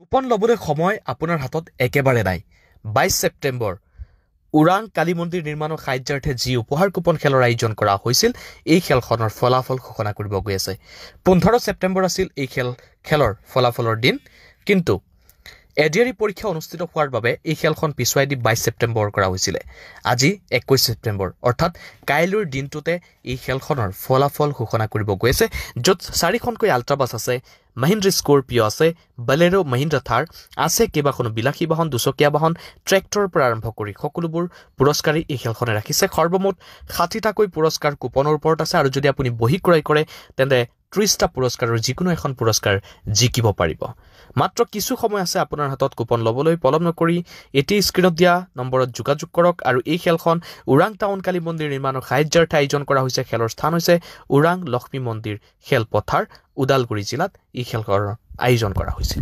Coupon ল'বলৈ সময় আপোনাৰ হাতত একেবাৰে নাই। 22 ছেপ্টেম্বৰ ওৰাং কালী মন্দিৰ নিৰ্মাণৰ সাহায্যাৰ্থে যি উপহাৰ কুপন খেলৰ আয়োজন কৰা হৈছিল, এই খেলখনৰ ফলাফল ঘোষণা কৰিব গৈ আছে। 15 ছেপ্টেম্বৰ আছিল এই খেলৰ ফলাফলৰ দিন, কিন্তু এডিআৰই পৰীক্ষা অনুষ্ঠিত হোৱাৰ বাবে এই খেলখন পিছুৱাই দি 22 ছেপ্টেম্বৰ কৰা হৈছিলে। আজি 21 ছেপ্টেম্বৰ, অৰ্থাৎ কাইলৈৰ দিনটোতে এই খেলখনৰ ফলাফল ঘোষণা কৰিব গৈ আছে, য'ত 4খনকৈ আল্ট্ৰাবাছ আছে, মহিন্দ্ৰা স্কৰপিঅ আছে, বলেৰো মহিন্দ্ৰা থাৰ আছে, কেইবাখনো বিলাসী বাহন, দুচকীয়া বাহন, ট্ৰেক্টৰৰ পৰা আৰম্ভ কৰি সকলোবোৰ পুৰস্কাৰী এই খেলখনে ৰাখিছে। সৰ্বমুঠ 60টাকৈ পুৰস্কাৰ কুপনৰ ওপৰত আছে, আৰু যদি আপুনি বহি ক্ৰয় কৰে তেন্তে 30টা পুৰস্কাৰৰ যিকোনো এখন পুৰস্কাৰ জিকিব পাৰিব। মাত্ৰ কিছু সময় আছে আপোনাৰ হাতত কুপন ল'বলৈ। পলম নকৰি এটি স্ক্ৰীণত দিয়া নম্বৰত যোগাযোগ কৰক। আৰু এই খেলখন ওৰাং টাউন কালী মন্দিৰ নিৰ্মাণৰ সাহায্যাৰ্থে আয়োজন কৰা হৈছে। খেলৰ স্থান হৈছে ওৰাং লক্ষ্মী মন্দিৰ খেলপথাৰ, ওদালগুৰি জিলাত এই খেলখনৰ আয়োজন কৰা হৈছিল।